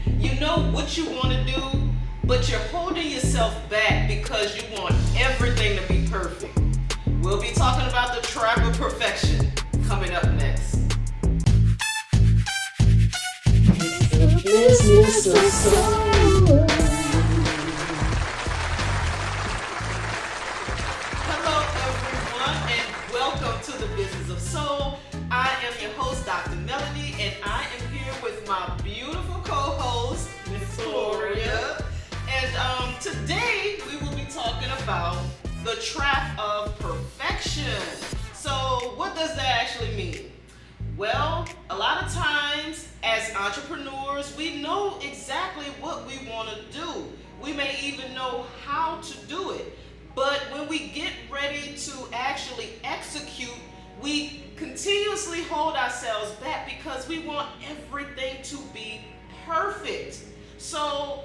You know what you want to do, but you're holding yourself back because you want everything to be perfect. We'll be talking about the trap of perfection coming up next. Business of soul. Hello, everyone, and welcome to the Business of Soul. I am your host, Dr. Melody, and I am here with my beautiful co-host, Miss Gloria. And today we will be talking about the trap of perfection. So, what does that actually mean? Well, a lot of times as entrepreneurs, we know exactly what we want to do. We may even know how to do it. But when we get ready to actually execute, we continuously hold ourselves back because we want everything to be perfect. So,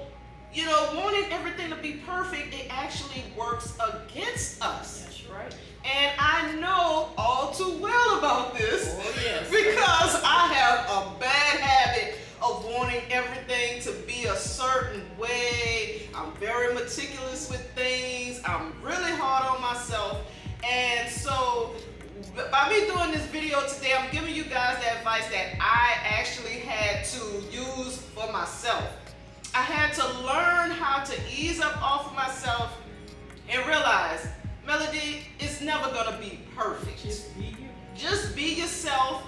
wanting everything to be perfect, it actually works against us. That's right. And I know all too well about this because I have a bad habit of wanting everything to be a certain way. I'm very meticulous with things. I'm really hard on myself. And so by me doing this video today, I'm giving you guys the advice that I actually had to use for myself. I had to learn how to ease up off of myself and realize, Melody, it's never gonna be perfect. Just be you. Just be yourself.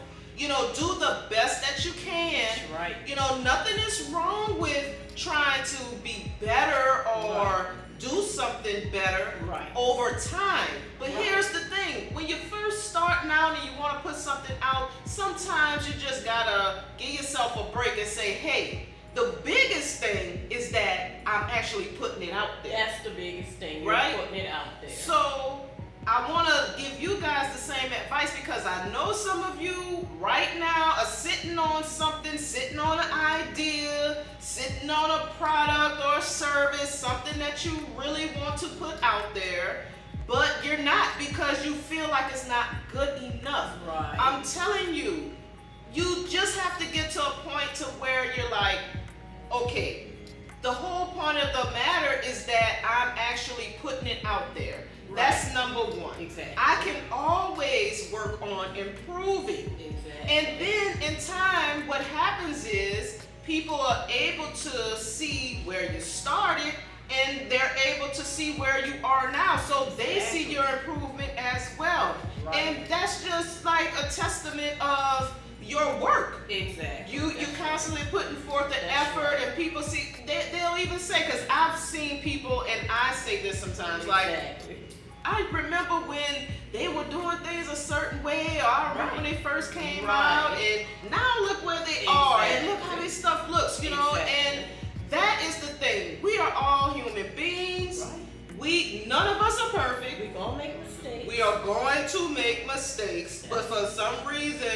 Do the best that you can. That's right. Nothing is wrong with trying to be better or do something better over time. But here's the thing. When you're first starting out and you want to put something out, sometimes you just gotta give yourself a break and say, hey, the biggest thing is that I'm actually putting it out there. That's the biggest thing. Right? You're putting it out there. So I want to give you guys the same advice because I know some of you right now are sitting on something, sitting on an idea, sitting on a product or a service, something that you really want to put out there, but you're not because you feel like it's not good enough. Right. I'm telling you, you just have to get to a point to where you're like, okay, the whole point of the matter is that I'm actually putting it out there. Right. That's number one. Exactly. I can always work on improving. Exactly. And then in time, what happens is people are able to see where you started and they're able to see where you are now. So they see your improvement as well. Right. And that's just like a testament of your work. Exactly. You constantly putting forth the effort, and people see, they'll even say, because I've seen people, and I say this sometimes, Exactly. I remember when they were doing things a certain way, or I remember when they first came out, and now look where they are, and look how this stuff looks, and that is the thing. We are all human beings. Right. None of us are perfect. We're going to make mistakes. We are going to make mistakes, but for some reason,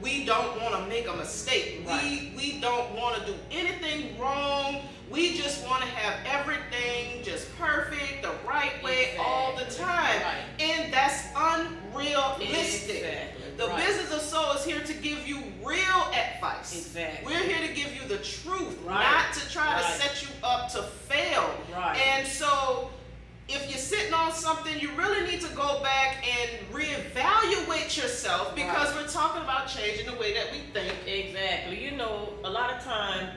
we don't want to make a mistake. Right. We don't want to do anything wrong. We just want to have everything just perfect, the right way, all the time. Right. And that's unrealistic. Exactly. The Business of Soul is here to give you real advice. Exactly. We're here to give you the truth, Right. not to try to set you up to fail. Right. And so, if you're sitting on something, you really need to go back and reevaluate yourself because we're talking about changing the way that we think. Exactly. A lot of time,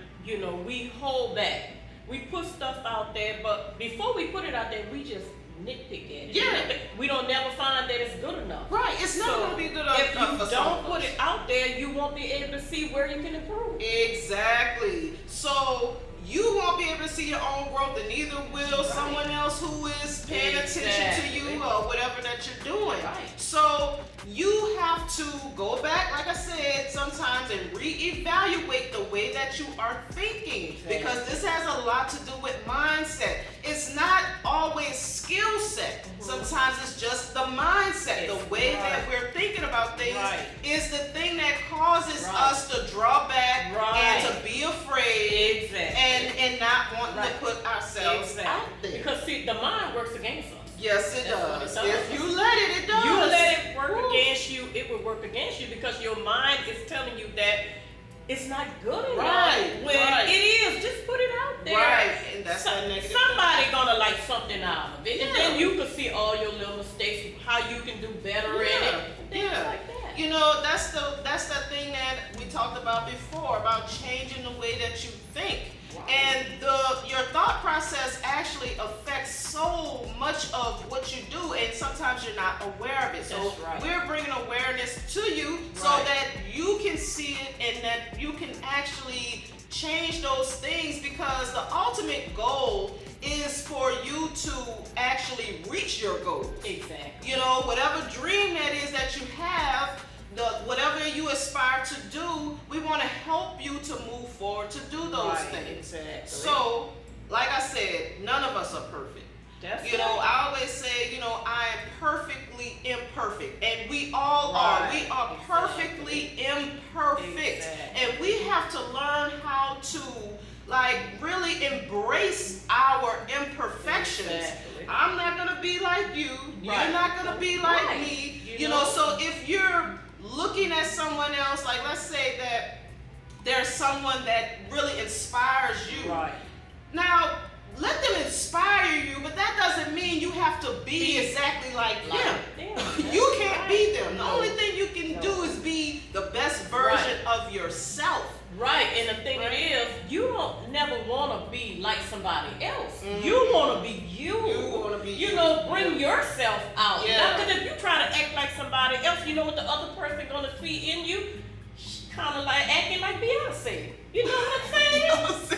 we hold back. We put stuff out there, but before we put it out there, we just nitpick at it. Yeah. We don't never find that it's good enough. Right. It's never going to be good enough. If you for some don't of put us. it out there, you won't be able to see where you can improve. Exactly. So you won't be able to see your own growth, and neither will someone else who is paying attention to you or whatever that you're doing. Right. So you have to go back, like I said, sometimes and reevaluate the way that you are thinking because this has a lot to do with mindset. It's not always skill set. Sometimes it's just the mindset, the way that we're thinking about things is the thing that causes us to draw back and to be afraid and not wanting to put ourselves out there. Because see, the mind works against us. Yes, it does. What it does. If you let it, it does. You let it work against you, it will work against you because your mind is telling you that it's not good enough. Right, when right. it is. Just better in it. Things like that. You know, that's the thing that we talked about before, about changing the way that you think. Right. And your thought process actually affects so much of what you do, and sometimes you're not aware of it. So That's right. we're bringing awareness to you so Right. that you can see it and that you can actually change those things, because the ultimate goal is for you to actually reach your goals. Exactly. You know, whatever dream that is that you have, whatever you aspire to do, we want to help you to move forward to do those Right, things. exactly. So, like I said, none of us are perfect. That's You know, it. I always say, you know, I am perfectly imperfect, and we all are. Right, We are exactly. perfectly imperfect, Exactly. and we have to learn how to, like, really embrace our imperfections. Exactly. I'm not gonna be like you. You're Right. not gonna be like Right. me. You You know, know? so if you're looking at someone else, like let's say that there's someone that really inspires you. Right. Now, let them inspire you, but that doesn't mean you have to be exactly like them. them. You That's can't right. be them. The No. only thing you can No. do is be the best version of yourself. Right, and the thing Right. is, you don't never want to be like somebody else. Mhm. You want to be you. You wanna be you. You know, bring yourself out. Yeah. Because if you try to act like somebody else, you know what the other person gonna see in you? Kind of like acting like Beyonce. You know what I'm saying? I'm just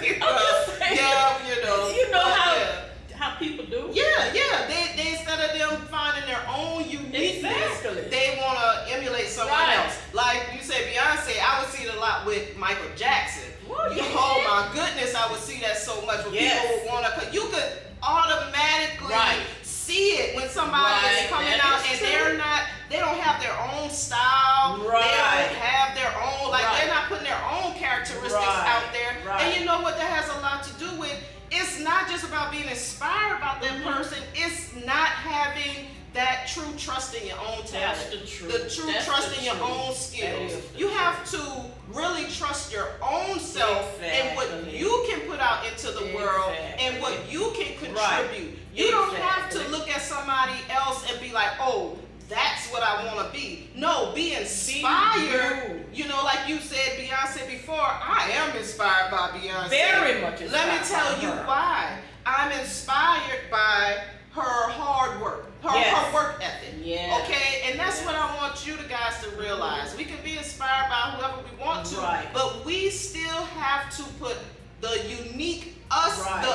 saying. Yeah, you know. You know how Yeah. how people do. Yeah. They instead of them finding their own uniqueness, Exactly. they want to emulate someone Right. else. Like you say, Beyonce. I would see it a lot with Michael Jackson. Well, yeah. Oh my goodness, I would see that so much. When Yes. people would want to, cause you could automatically Right. see it when somebody Right, is coming that out is and true. they don't have their own style. Right. They don't have their own, like Right. they're not putting their own characteristics Right. out there. Right. And you know what that has a lot to do with? It's not just about being inspired about that Mhm. person. It's not having that true trust in your own talent. That's the truth. The true That's trust the in your truth. own That skills. is the You truth. have to really trust your own self and what Exactly. you can put out into the world and what Exactly. you can contribute. Right. You don't have to Exactly. look at somebody else and be like, oh, that's what I want to be. No, be inspired. You know, like you said, Beyonce before, I am inspired by Beyonce. Very much Let me inspired tell by you her. why. I'm inspired by her hard work, her Yes. work ethic. Yes. Okay, and that's Yes. what I want you guys to realize. We can be inspired by whoever we want to, Right. but we still have to put the unique us, Right.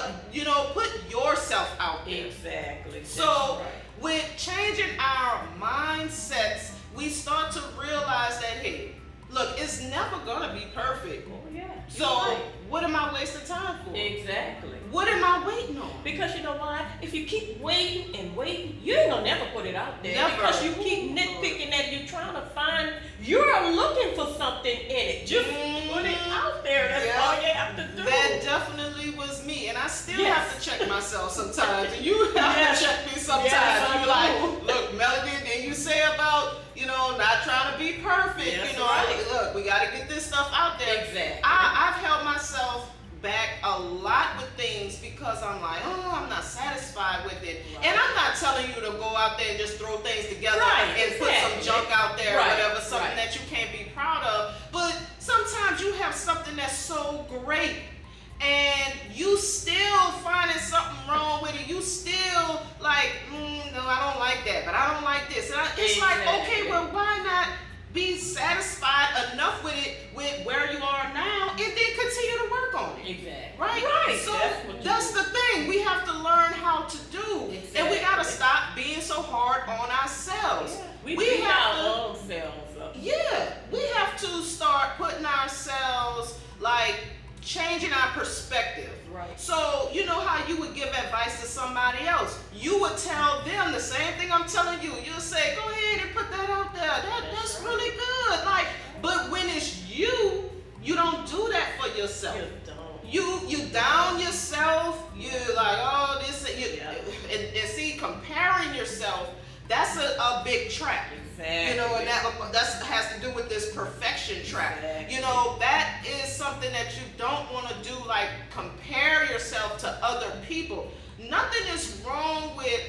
put yourself out there. Exactly. So, That's right. with changing our mindsets, we start to realize that, hey, look, it's never gonna be perfect. Oh yeah. So, You're right. what am I wasting time for? Exactly. What am I waiting on? Because you know why? If you keep waiting and waiting, you ain't gonna never put it out there. Never. Because you keep nitpicking at it, you're trying to find, you're looking for something in it. Just put it out there. That's Yeah. all you have to do. That definitely was me, and I still Yes. have to check myself sometimes. And you have Yes. to check me sometimes. Yes, I You're like, do. look, Melody, then you say about, not trying to be perfect. That's right. Look, we got to get this stuff out there. Exactly. I've held myself back a lot with things because I'm like, oh, I'm not satisfied with it. Right. And I'm not telling you to go out there and just throw things together Right, and put some exactly. junk out there Right, or whatever, something right. that you can't be proud of. But sometimes you have something that's so great and you still finding something wrong with it. You still like, no, I don't like that, but I don't like this. And it's like, okay, Exactly. well, why not be satisfied enough with it, with where you are now, and then continue to work on it? Exactly. Right? Right. So what you that's do. the thing. We have to learn how to do. And we gotta Exactly. stop being so hard on ourselves. Yeah. We We beat have our to- own selves up. Yeah, we have to start putting ourselves, like, changing our perspective. Right. So, you know how you would give advice to somebody else? You would tell them the same thing I'm telling you. You'll say, go ahead and put that out there. That's That's really good. Like, but when it's you, you don't do that for yourself. You don't. You down yourself. You like, oh, this, Yeah. and see, comparing yourself, that's a big trap. Exactly. You know, and that has to do with this perfection trap. Exactly. You know, that is something that you don't want to do, like compare yourself to other people. Nothing is wrong with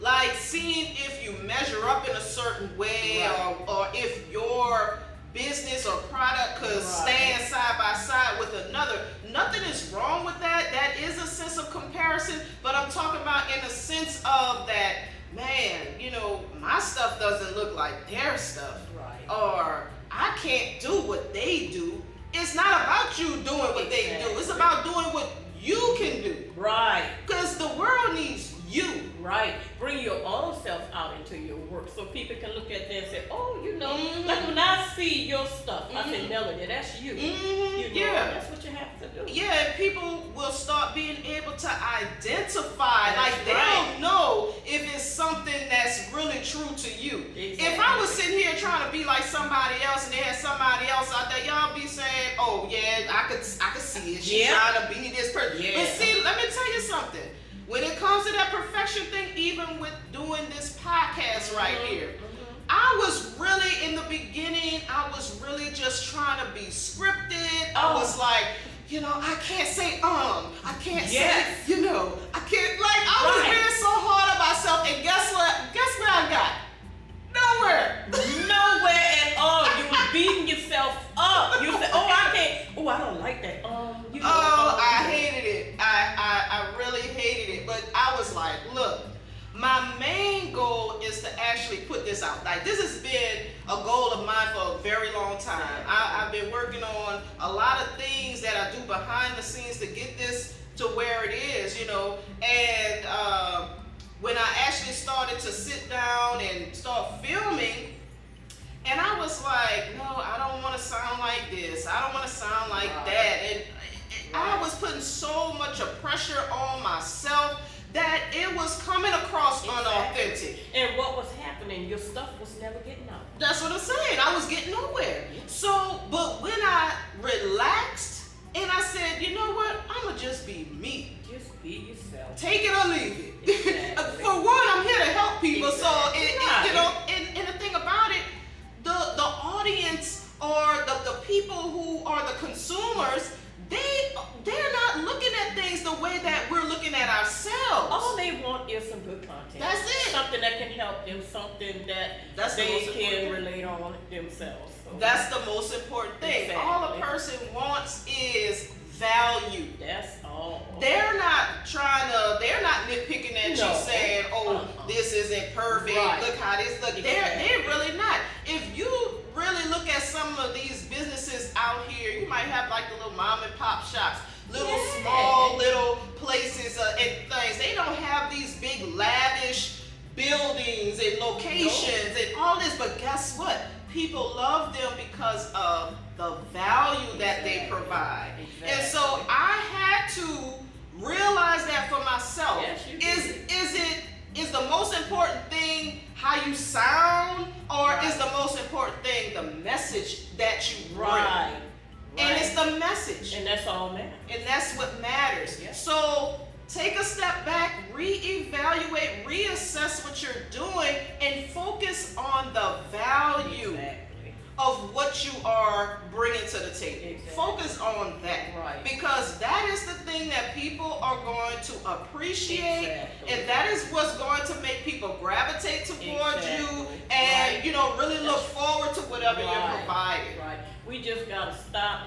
like seeing if you measure up in a certain way, Right. or if your business or product could Right. stand side by side with another. Nothing is wrong with that. That is a sense of comparison, but I'm talking about in the sense of that, man, my stuff doesn't look like their stuff. Right. Or I can't do what they do. It's not about you doing what they do. It's Exactly. about doing what you can do. Right. Because the world needs you. Right. Bring your own self out into your work so people can look at that and say, oh, Mhm. like when I see your stuff, I say, Mhm. Melody, that's you. Mhm, yeah. That's what you have to do. Yeah, and people will start being able to identify. That's like they'll right. know if it's something that's really true to you. Exactly. If I was sitting here trying to be like somebody else and they had somebody else out there, y'all be saying, "Oh yeah, I could see it. She's Yeah. trying to be this person." Yeah. But see, let me tell you something. When it comes to that perfection thing, even with doing this podcast right Mhm, here, mhm. I was really in the beginning, I was really just trying to be scripted. I Oh. was like, I can't say I can't Yes. say, I can't, like, I was Right. being so hard on myself, and guess what? Guess where I got? Nowhere. Nowhere at all. You were beating yourself up. You said, oh, I can't. Oh, I don't like that. I hated it. I really hated it. But I was like, look, my main goal is to actually put this out. Like, this has been a goal of mine for a very long time. I've been working on a lot of things that I do behind the scenes to get this to where it is, And when I actually started to sit down and start filming, and I was like, no, I don't want to sound like this. I don't want to sound like Right. that. And I was putting so much of pressure on myself that it was coming across unauthentic. And what was happening? Your stuff was never getting out. That's what I'm saying. I was getting nowhere. So, but when I relaxed and I said, you know what? I'm going to just be me. Just be yourself. Take it or leave it. Exactly. For one, I'm here to help people. So, Exactly. and the thing about it, the audience or the people who are the consumers, they're not looking at things the way that we're looking at ourselves. All they want is some good content. That's it. Something that can help them, something that That's the they most can important. relate on themselves. So That's the most important thing. All a Exactly. person wants is value. that's all. They're not nitpicking at No. you saying, oh, Uh-uh. this isn't perfect. Right. Look how this look. They're Exactly. really not. If you really look at some of these businesses out here, you might have like the little mom and pop shops, little Yeah. small little places and things. They don't have these big lavish buildings and locations and all this, but guess what? People love them because of the value that they Exactly. provide. Exactly. And so I had to realize that for myself. Yes, you did. Is the most important thing how you sound, or Right. is the most important thing the message that you bring? Right. And it's the message. And that's all that. And that's what matters. Yeah. So take a step back, reevaluate, reassess what you're doing, and focus on the value Exactly. of what you are bringing to the table. Exactly. Focus on that. Right. Because that is the thing that people are going to appreciate, Exactly. and that is what's going to make people gravitate towards you Exactly. and, Right. really look That's- forward to whatever you're Right. providing. Right. We just gotta stop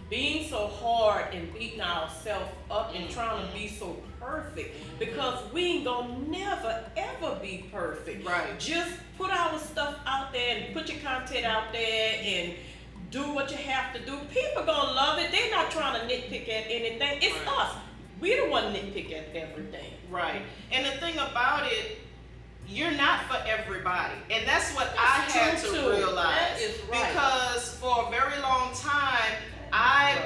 being so hard and beating ourselves up and trying to be so perfect, because we ain't gonna never ever be perfect. Right. Just put our stuff out there and put your content out there and do what you have to do. People gonna love it. They're not trying to nitpick at anything. It's Right. us. We the one nitpick at everything. Right. And the thing about it, you're not for everybody. And that's what That's I had true, to too. realize. That is right. Because for a very long time, I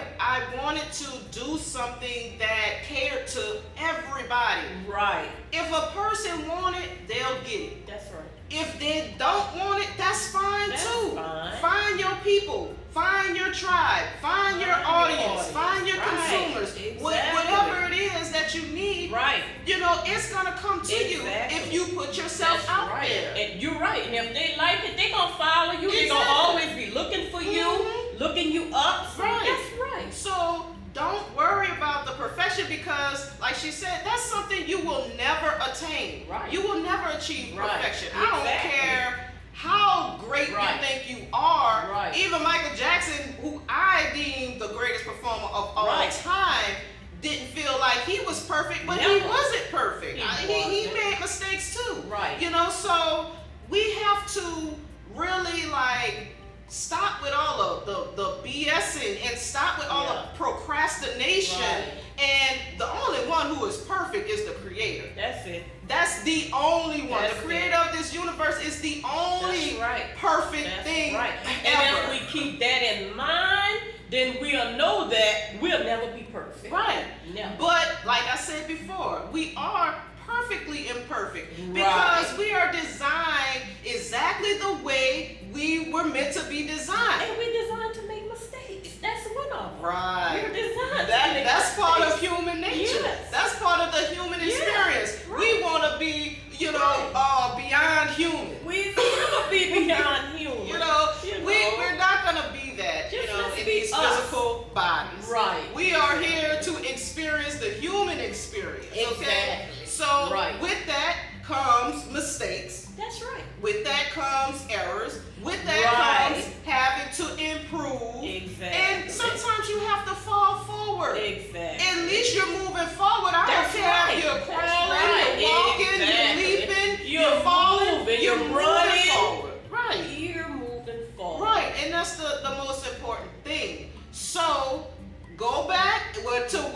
wanted to do something that catered to everybody. Right. If a person want it, they'll get it. That's right. If they don't want it, that's fine That's too. fine. Find your people, find your tribe, find your audience, find your Right. consumers. Exactly. Whatever it is that you need, Right. it's gonna come to you Exactly. if you put yourself That's out right. there. And you're right. And if they like it, they gonna follow you. They gonna Exactly. always be looking for you, Mhm. looking you up. So Right. That's right. So don't worry about the perfection, because, like she said, that's something you will never attain. Right. You will never achieve Right. perfection. I don't Exactly. care how great Right. you think you are. Right. Even Michael Jackson, who I deem the greatest performer of all Right. time, didn't feel like he was perfect, but he Never. wasn't perfect. He wasn't. made mistakes too. Right. You know, so we have to really like stop with all of the BSing and stop with all Yeah. the procrastination. Right. And the only one who is perfect is the creator. That's it. That's the only one. That's The creator of this universe is the only That's right. perfect That's thing right. ever. And if we keep that in mind, then we'll know that we'll never be perfect. Right. Never. But like I said before, we are perfectly imperfect Right. because we are designed exactly the way we were meant to be designed. And we're designed to make mistakes. That's one of them. Right. We're designed to That, make that's part of mistakes. human nature. Yes. That's part of the human Yes. experience. Right. We want to be, Right. beyond human. We never be beyond human. We're not gonna be that, Just let's in be these us. physical bodies. Right. We are here to experience the human experience. Okay. Exactly. So Right. with that comes mistakes. That's right. With that comes errors. With that Right. comes having to improve. Exactly. And sometimes you have to fall forward. Exactly. At least you're moving forward. I That's don't care right. if you're That's crawling, right. you're walking, Exactly. you're leaping, You're falling, moving, you're you're moving running. forward. Right. You're moving forward. Right. And that's the most important thing. So go back to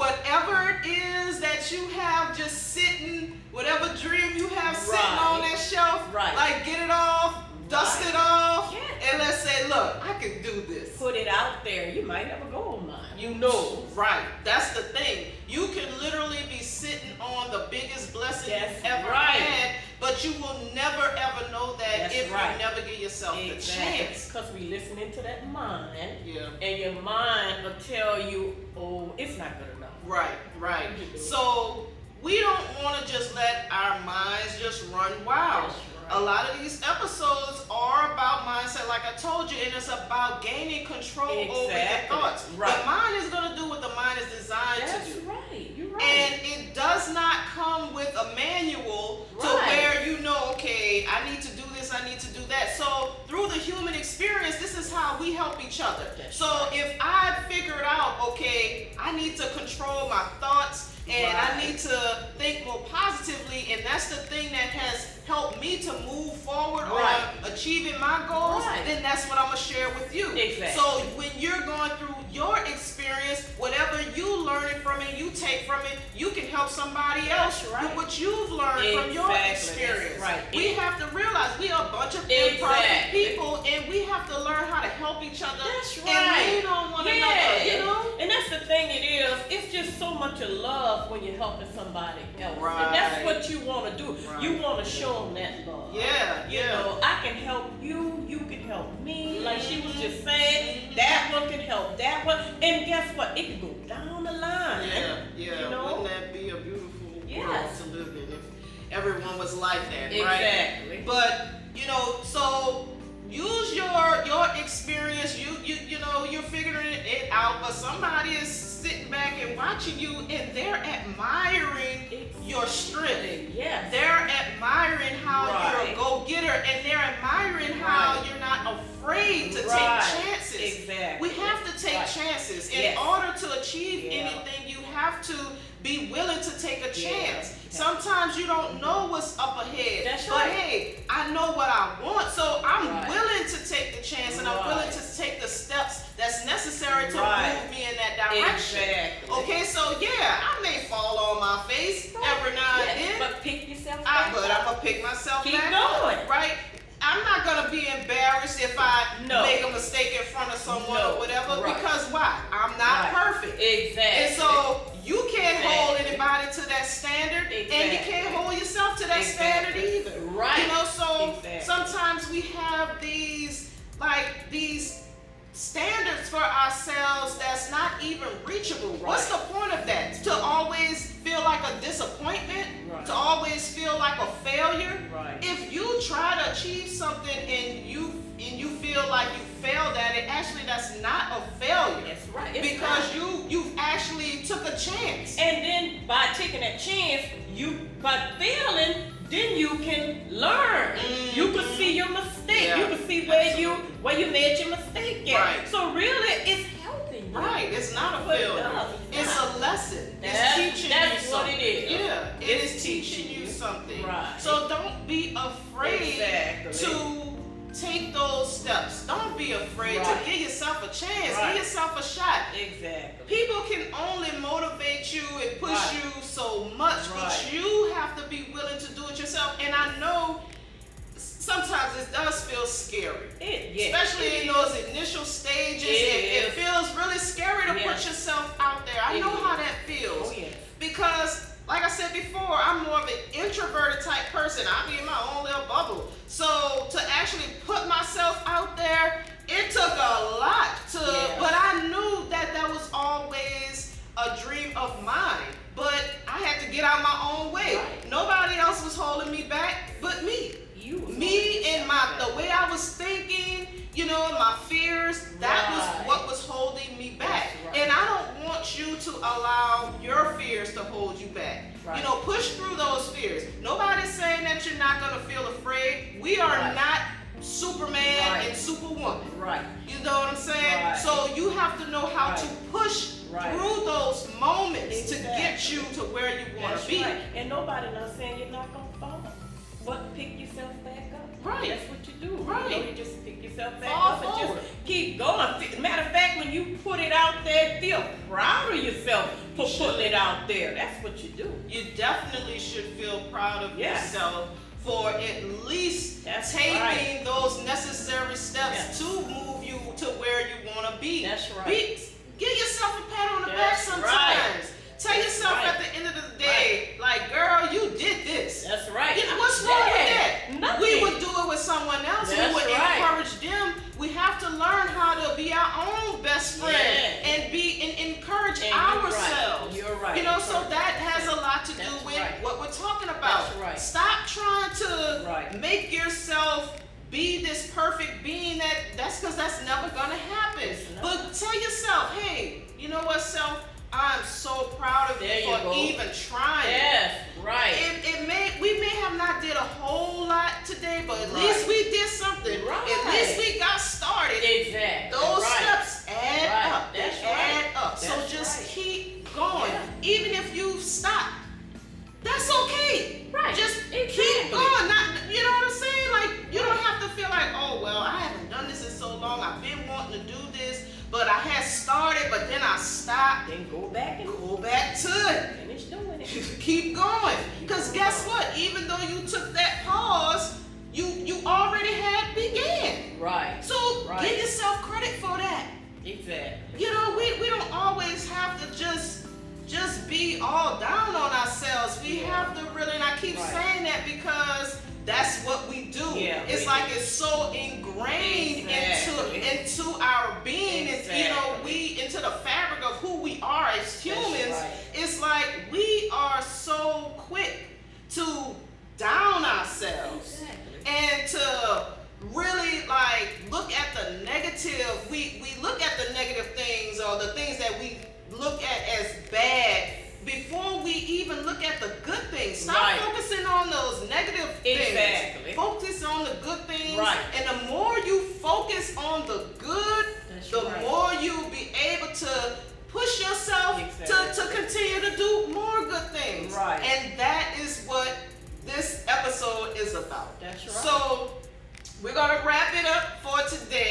whatever it is that you have just sitting, whatever dream you have sitting Right. on that shelf. Right. Like get it off, dust Right. it off, Yeah. and let's say, look, I can do this. Put it out there. You might never go on mine. You know. Right. That's the thing. You can literally be sitting on the biggest blessing That's you've ever right. had, but you will never ever know that That's if right. you never give yourself the chance. Because we listening to that mind, Yeah. and your mind will tell you, oh, it's not good enough. Right, right. You can do it. So we don't want to just let our minds just run wild. That's right. A lot of these episodes are about mindset, like I told you, and it's about gaining control over your Exactly. thoughts. Right. The mind is going to do what the mind is designed That's to do. right. You're right. And it does not come with a manual to Right. where you know, okay, I need to do this, I need to do that. So through the human experience, this is how we help each other. That's So right. if I figured out, okay, I need to control my thoughts and I Right. need to think more positively, and that's the thing that has helped me to move forward Right. on achieving my goals, Right. then that's what I'm gonna share with you. Exactly. So when you're going through your experience, whatever you learning from it, you take from it, you can help somebody else That's right. with what you've learned from your Exactly. experience. That's right. We have to realize we are a bunch of imperfect Exactly. people, and we have to learn how to help each other That's and right. lean on one Yeah. another. You know. And that's the thing it is. It's just so much of love when you're helping somebody else. Right. And that's what you want to do. Right. You want to show them that love. Yeah, You yeah. know, I can help you, you can help me. Like she was just saying, that one can help that one. And guess what? It can go down the line. Yeah, yeah. You know? Wouldn't that be a beautiful world Yes. to live in if everyone was like that, right? Exactly. But so use your experience. You're figuring it out, but somebody is sitting back and watching you, and they're admiring your strength. Yes. They're admiring how you're Right. a go-getter, and they're admiring how Right. you're not afraid to Right. take chances. Exactly. We have to take Right. chances. In Yes. order to achieve Yeah. anything, you have to be willing to take a Yeah. chance. Yeah. Sometimes you don't know what's up ahead. That's but right. hey, I know what I want, so I'm Right. willing to take the chance, and I'm willing Right. to take the steps that's necessary to Right. move me in that direction. Exactly. Okay, so yeah, I may fall on my face every now and Yes, then, but pick yourself but back I'm up. gonna pick myself Keep back going. up, right? I'm not gonna be embarrassed if I No. make a mistake in front of someone No. or whatever, Right. because why? I'm not Right. perfect. Exactly. And so you can't hold Exactly. anybody to that standard, and you Exactly. can't hold yourself to that standard Exactly. either. Right. You know, so Exactly. sometimes we have these standards for ourselves that's not even reachable. What's the point of that? To always feel like a disappointment? Right. To always feel like a failure? Right. If you try to achieve something and you feel like you failed at it, actually that's not a failure. That's right. It's Because not. you've actually took a chance. And then by taking that chance, by failing, then you can learn. You can see your mistake. Yeah, You can see where you made your mistake at. Right. So really, it's helping you. Right, it's not a But it failure. does. It's a lesson. That's- It's teaching that's you what something. it is. Yeah, it It's is teaching you something. Right. So don't be afraid Exactly. to take those steps. Don't be afraid Right. to give yourself a chance. Right. Give yourself a shot. Exactly. People can only motivate you and push Right. you so much, but Right. you have to be willing to do it yourself. And I know sometimes it does feel scary. Especially in those initial stages, it feels really scary to put Yes. yourself out there. I It know is. how that feels. Oh, yes. Because, like I said before, I'm more of an introverted type person. I be in my own little bubble. So to actually put myself out there, it took a lot to, Yeah. but I knew that that was always a dream of mine. But I had to get out my own way. Right. Nobody else was holding me back but me. Me and the way I was thinking, my fears, that was Right. what was holding me back. That's right. And I don't want you to allow your fears to hold you back. Right. Push through those fears. Nobody's saying that you're not gonna feel afraid. We are Right. not Superman Right. and Superwoman. Right. You know what I'm saying? Right. So you have to know how Right. to push Right. through those moments to Exactly. get you to where you want That's to be. right. And nobody not saying you're not gonna fall, but pick yourself back up. Right. That's what you do. Right. You just pick yourself back Fall up and forward. just keep going. Matter of fact, when you put it out there, feel proud of yourself for You should. putting it out there. That's what you do. You definitely should feel proud of Yes. yourself for at least That's taking right. those necessary steps Yes. to move you to where you want to be. That's right. Give yourself a pat on the back That's sometimes. right. Tell That's yourself right. at the end of the day, like, girl, you did this. That's right. What's wrong with that? Nothing. We would do it with someone else. That's We would right. encourage them. We have to learn how to be our own best friend Yeah. and encourage And you're right. ourselves. You're right. So that has a lot to do That's with right. what we're talking about. That's right. Stop trying to Right. make yourself be this perfect being that's because that's never gonna happen. It's not. But tell yourself, hey, you know what, self? I'm so proud of There you you for go. even trying. Yes, right. We may have not did a whole lot today, but at Right. least we did something. Right. At least we got started. Exactly. Those right. steps add Right. up. They That's add right. up. So That's just right. keep going. Yeah. Even if you stop, that's okay. Right. Just Exactly. keep going. You know what I'm saying? Like, you don't have to feel like, oh, well, I haven't done this in so long. I've been wanting to do this, but I had started, but then I stopped. Then go back and Go back to it. finish doing it. Keep going. Because guess what? Even though you took that pause, you already had began. Right. So Right. give yourself credit for that. Exactly. We don't always have to just be all down on ourselves. We Yeah. have to really, and I keep Right. saying that because that's what we do. Yeah, It's we like do. it's so ingrained Exactly. into our being. It's, Exactly. into the fabric of who we are as humans. right. It's like we are so quick to down ourselves Exactly. and to really like look at the negative. We look at the negative things or the things that we look at as bad before we even look at the good things. Stop Right. focusing on those negative things. Exactly. Focus on the good things. Right. And the more you focus on the good, That's the right. more you'll be able to push yourself Exactly. to continue to do more good things. Right. And that is what this episode is about. That's right. So we're gonna wrap it up for today.